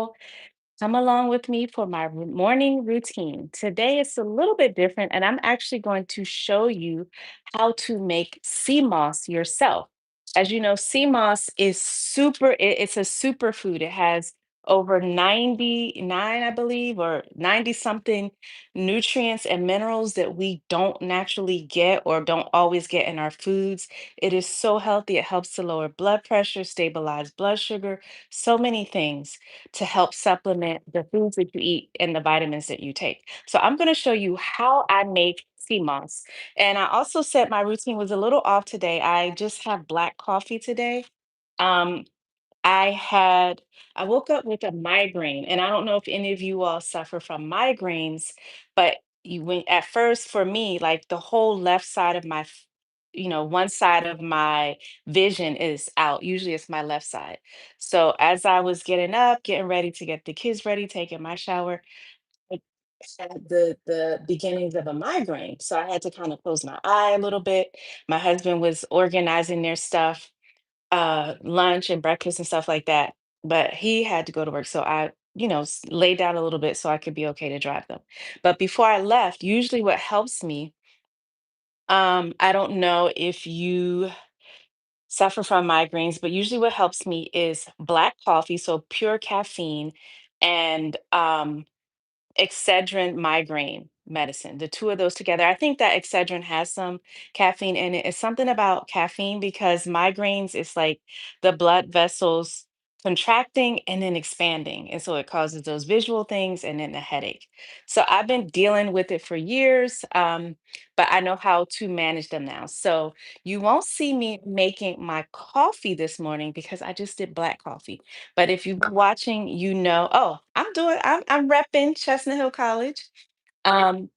So come along with me for my morning routine. Today it's a little bit different, and I'm actually going to show you how to make sea moss yourself. As you know, sea moss is it's a superfood. It has over 99, I believe, or 90 something nutrients and minerals that we don't naturally get or don't always get in our foods. It is so healthy. It helps to lower blood pressure, stabilize blood sugar, so many things to help supplement the foods that you eat and the vitamins that you take. So I'm going to show you how I make sea moss. And I also said my routine was a little off today. I just have black coffee today. Um, I had I woke up with a migraine, and I don't know if any of you all suffer from migraines, but you when at first for me, like the whole left side of one side of my vision is out. Usually it's my left side. So as I was getting up, getting ready to get the kids ready, taking my shower, I had the beginnings of a migraine. So I had to kind of close my eye a little bit. My husband was organizing their stuff, lunch and breakfast and stuff like that. But he had to go to work. So I laid down a little bit so I could be okay to drive them. But before I left, usually what helps me, I don't know if you suffer from migraines, but usually what helps me is black coffee, so pure caffeine, and Excedrin migraine medicine, the two of those together. I think that Excedrin has some caffeine in it. It's something about caffeine because migraines is like the blood vessels contracting and then expanding. And so it causes those visual things and then a headache. So I've been dealing with it for years, but I know how to manage them now. So you won't see me making my coffee this morning because I just did black coffee. But if you've been watching, oh, I'm repping Chestnut Hill College, um,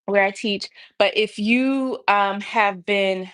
where I teach. But if you have been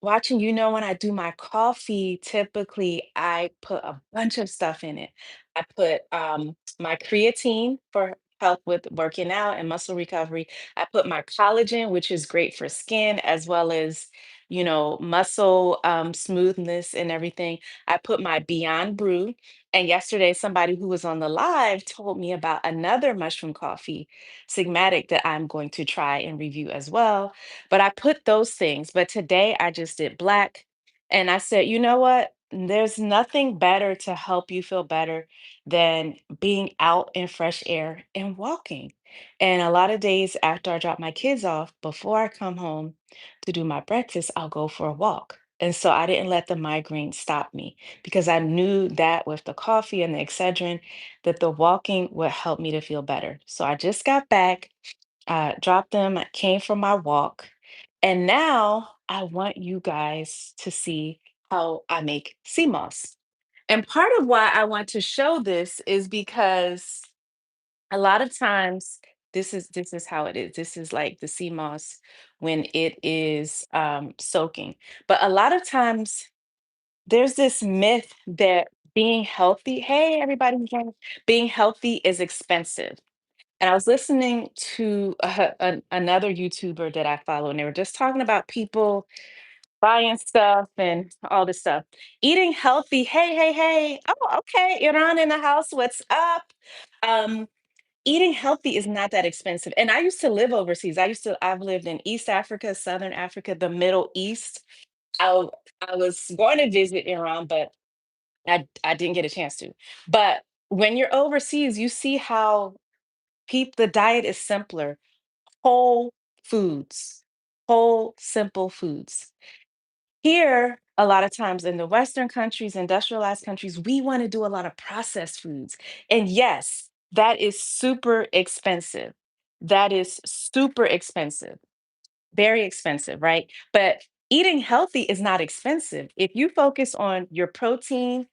watching, when I do my coffee, typically I put a bunch of stuff in it. I put my creatine for help with working out and muscle recovery. I put my collagen, which is great for skin as well as, muscle smoothness and everything. I put my Beyond Brew. And yesterday, somebody who was on the live told me about another mushroom coffee, Sigmatic, that I'm going to try and review as well, but I put those things. But today I just did black. And I said, you know what? There's nothing better to help you feel better than being out in fresh air and walking. And a lot of days after I drop my kids off, before I come home to do my breakfast, I'll go for a walk. And so I didn't let the migraine stop me because I knew that with the coffee and the Excedrin, that the walking would help me to feel better. So I just got back, dropped them, I came from my walk, and now I want you guys to see how I make sea moss. And part of why I want to show this is because a lot of times this is how it is. This is like the sea moss when it is soaking. But a lot of times there's this myth that being healthy, hey everybody, who's joining, being healthy is expensive. And I was listening to another YouTuber that I follow, and they were just talking about people buying stuff and all this stuff. Eating healthy, hey, hey, hey. Oh, okay. Iran in the house. What's up? Um, Eating healthy is not that expensive. And I used to live overseas. I've lived in East Africa, Southern Africa, the Middle East. I, I was going to visit Iran, but I didn't get a chance to. But when you're overseas, you see how the diet is simpler. Whole foods, whole simple foods. Here, a lot of times in the Western countries, industrialized countries, we want to do a lot of processed foods. And yes, that is super expensive. That is super expensive, very expensive, right? But eating healthy is not expensive. If you focus on your protein,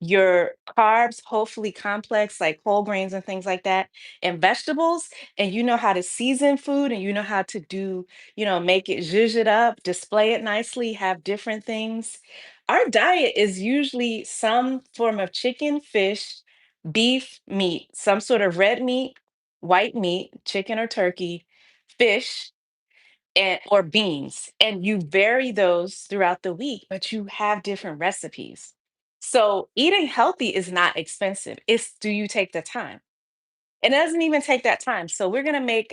your carbs, hopefully complex like whole grains and things like that, and vegetables, and you know how to season food and you know how to do, make it zhuzh it up, display it nicely, have different things. Our diet is usually some form of chicken, fish, beef, meat, some sort of red meat, white meat, chicken or turkey, fish, and or beans, and you vary those throughout the week, but you have different recipes. So eating healthy is not expensive. It's do you take the time? It doesn't even take that time. So we're gonna make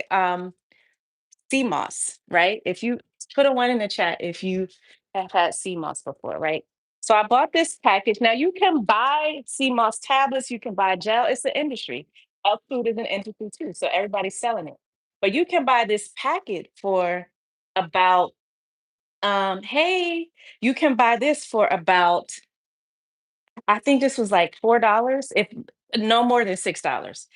sea moss, right? If you put a one in the chat if you have had sea moss before, right? So I bought this package. Now you can buy sea moss tablets, you can buy gel. It's an industry. Health food is an industry too. So everybody's selling it. But you can buy this packet for about hey, you can buy this for about I think this was like $4, if no more than $6.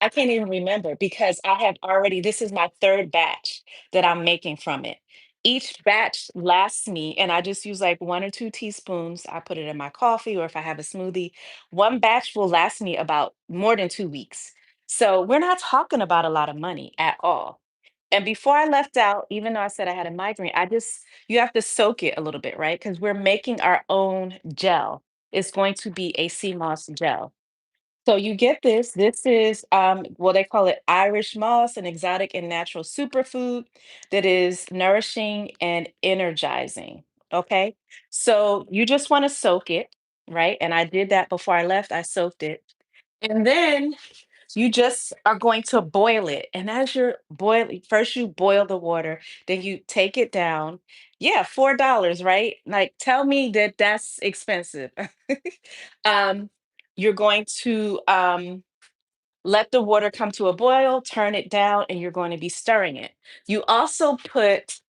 I can't even remember because I have already this is my 3rd batch that I'm making from it. Each batch lasts me, and I just use like 1 or 2 teaspoons. I put it in my coffee or if I have a smoothie. One batch will last me about more than 2 weeks. So we're not talking about a lot of money at all. And before I left out, even though I said I had a migraine, I just you have to soak it a little bit, right? Because we're making our own gel. It's going to be a sea moss gel. So you get this. This is well, they call it Irish moss, an exotic and natural superfood that is nourishing and energizing. Okay. So you just want to soak it, right? And I did that before I left. I soaked it. And then you just are going to boil it. And as you're boiling, first you boil the water, then you take it down. Yeah, $4, right? Like, tell me that that's expensive. um, you're going to let the water come to a boil, turn it down, and you're going to be stirring it. You also put,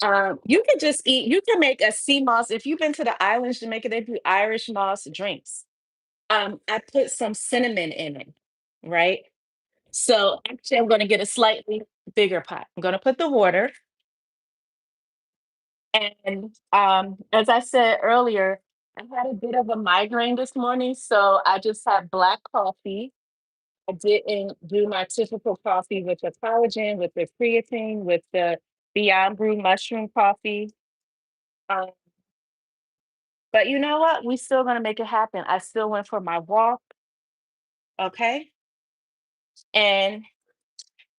you can just eat, you can make a sea moss. If you've been to the islands, Jamaica, they do Irish moss drinks. I put some cinnamon in it, right? So actually, I'm going to get a slightly bigger pot. I'm going to put the water, and as I said earlier, I had a bit of a migraine this morning, so I just had black coffee. I didn't do my typical coffee with the collagen, with the creatine, with the Beyond Brew mushroom coffee. Um, but you know what? We still gonna make it happen. I still went for my walk, okay? And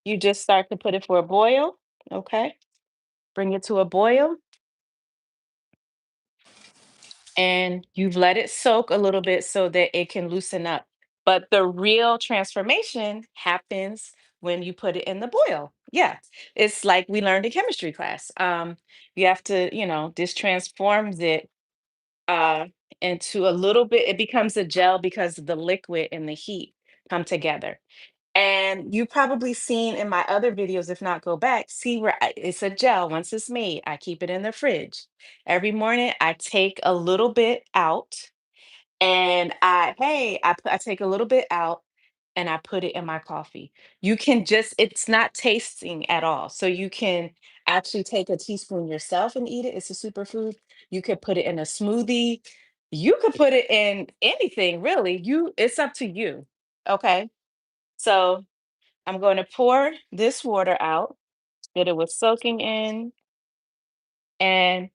you just start to put it for a boil, okay? Bring it to a boil, and you've let it soak a little bit so that it can loosen up. But the real transformation happens when you put it in the boil. Yeah, it's like we learned in chemistry class. You have to, this transforms it uh, into a little bit. It becomes a gel because the liquid and the heat come together. And you've probably seen in my other videos, if not, go back, see where it's a gel. Once it's made, I keep it in the fridge. Every morning, I take a little bit out and I take a little bit out and I put it in my coffee. You can just, it's not tasting at all. So you can actually take a teaspoon yourself and eat it. It's a superfood. You could put it in a smoothie. You could put it in anything, really. It's up to you. Okay. So I'm going to pour this water out that it was soaking in and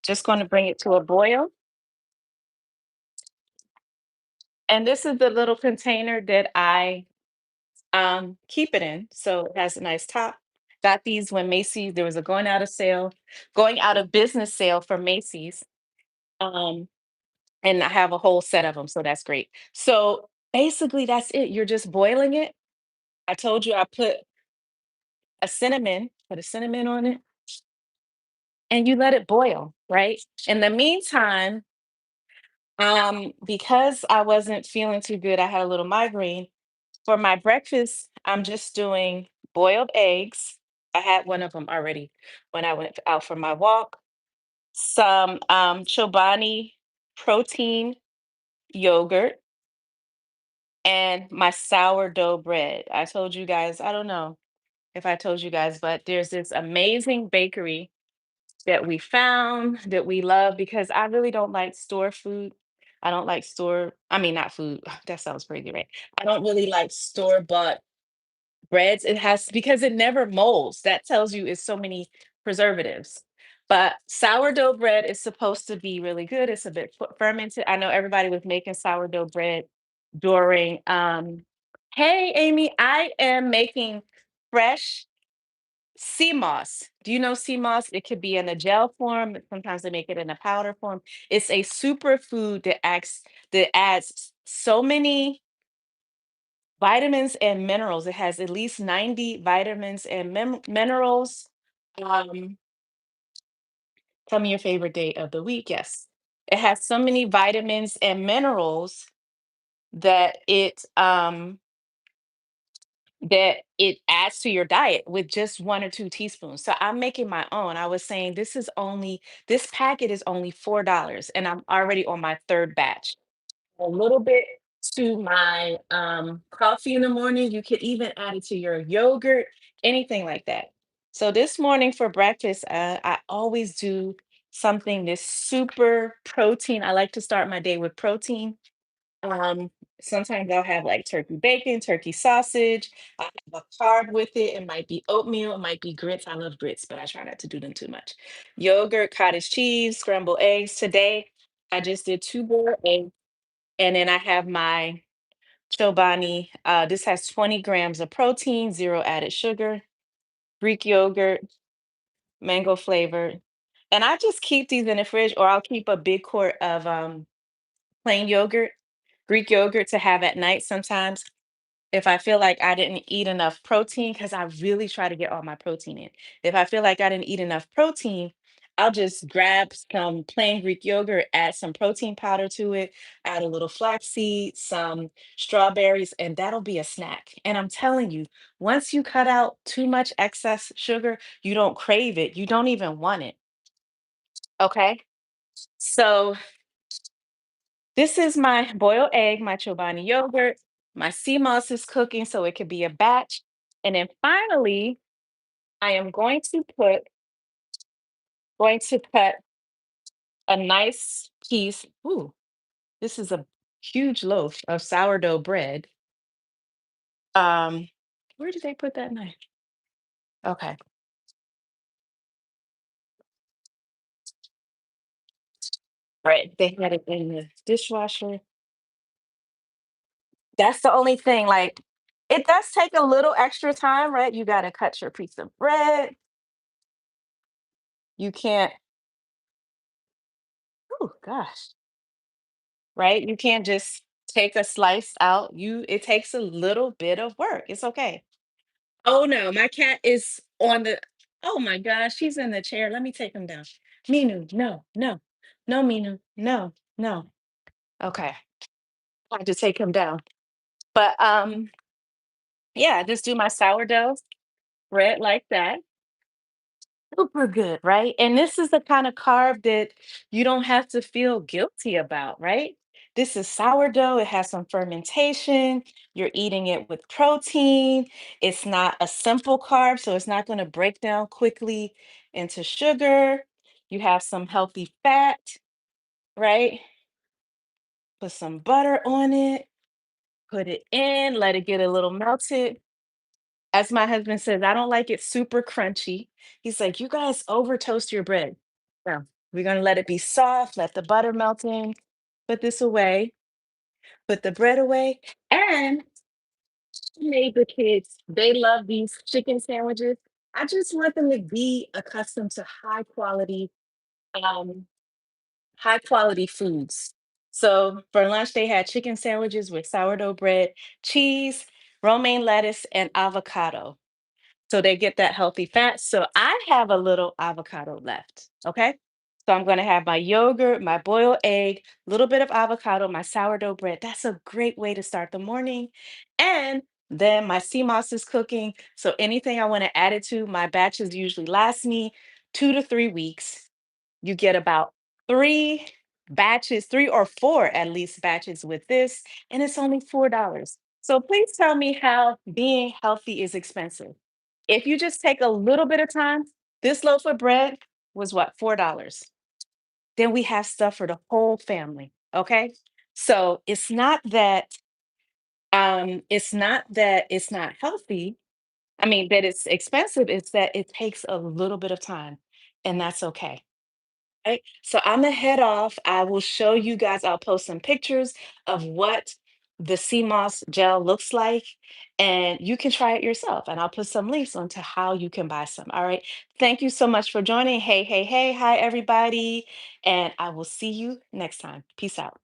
just going to bring it to a boil. And this is the little container that I keep it in. So it has a nice top. Got these when Macy's, there was a going out of business sale for Macy's. Um, and I have a whole set of them. So that's great. So basically, that's it. You're just boiling it. I told you I put a cinnamon on it, and you let it boil, right? In the meantime, because I wasn't feeling too good, I had a little migraine. For my breakfast, I'm just doing boiled eggs. I had one of them already when I went out for my walk. Some Chobani protein yogurt and my sourdough bread. I told you guys, I don't know if I told you guys, but there's this amazing bakery that we found that we love because I really don't like store food. I don't like I mean, not food. That sounds crazy, right? I don't really like store bought breads. It has because it never molds. That tells you it's so many preservatives. But sourdough bread is supposed to be really good. It's a bit fermented. I know everybody was making sourdough bread during hey Amy, I am making fresh sea moss. Do you know sea moss? It could be in a gel form. Sometimes they make it in a powder form. It's a superfood that adds so many vitamins and minerals. It has at least 90 vitamins and minerals. Um, Tell me your favorite day of the week. Yes. It has so many vitamins and minerals that it adds to your diet with just 1 or 2 teaspoons. So I'm making my own. I was saying this packet is only $4 and I'm already on my third batch. A little bit to my coffee in the morning. You could even add it to your yogurt, anything like that. So this morning for breakfast, I always do something this super protein. I like to start my day with protein. Um, Sometimes I'll have like turkey bacon, turkey sausage. I have a carb with it. It might be oatmeal, it might be grits. I love grits, but I try not to do them too much. Yogurt, cottage cheese, scrambled eggs. Today, I just did 2 boiled eggs, and then I have my Chobani. This has 20 grams of protein, zero added sugar, Greek yogurt, mango flavored. And I just keep these in the fridge, or I'll keep a big quart of plain yogurt, Greek yogurt to have at night sometimes if I feel like I didn't eat enough protein, because I really try to get all my protein in. If I feel like I didn't eat enough protein, I'll just grab some plain Greek yogurt, add some protein powder to it, add a little flaxseed, some strawberries, and that'll be a snack. And I'm telling you, once you cut out too much excess sugar, you don't crave it. You don't even want it. Okay. So this is my boiled egg, my Chobani yogurt. My sea moss is cooking, so it could be a batch. And then finally, I am going to cut a nice piece. Ooh, this is a huge loaf of sourdough bread. Um, where did they put that knife? Okay. Right. They had it in the dishwasher. That's the only thing. Like, it does take a little extra time, right? You got to cut your piece of bread. You can't, oh gosh, right? You can't just take a slice out. It takes a little bit of work. It's okay. Oh no, my cat is on the oh my gosh, she's in the chair. Let me take him down. Minu, no, no, no, Minu, no, no. Okay. I have to take him down. But yeah, just do my sourdough bread like that. Super good, right? And this is the kind of carb that you don't have to feel guilty about, right? This is sourdough. It has some fermentation. You're eating it with protein. It's not a simple carb, so it's not going to break down quickly into sugar. You have some healthy fat, right? Put some butter on it, put it in, let it get a little melted. As my husband says, I don't like it super crunchy. He's like, you guys over toast your bread. No, we're gonna let it be soft, let the butter melt in, put this away, put the bread away. And I made the kids, they love these chicken sandwiches. I just want them to be accustomed to um, high quality foods. So for lunch, they had chicken sandwiches with sourdough bread, cheese, romaine lettuce, and avocado. So they get that healthy fat. So I have a little avocado left. Okay. So I'm going to have my yogurt, my boiled egg, a little bit of avocado, my sourdough bread. That's a great way to start the morning. And then my sea moss is cooking. So anything I want to add it to, my batches usually last me 2 to 3 weeks. You get about 3 batches, 3 or 4 at least batches with this, and it's only $4. So please tell me how being healthy is expensive. If you just take a little bit of time, this loaf of bread was what, $4. Then we have stuff for the whole family. Okay. So it's not that it's not healthy. I mean, that it's expensive, it's that it takes a little bit of time, and that's okay. Right? So I'm gonna head off. I will show you guys, I'll post some pictures of what the sea moss gel looks like, and you can try it yourself. And I'll put some links onto how you can buy some. All right. Thank you so much for joining. Hey, hey, hey. Hi, everybody. And I will see you next time. Peace out.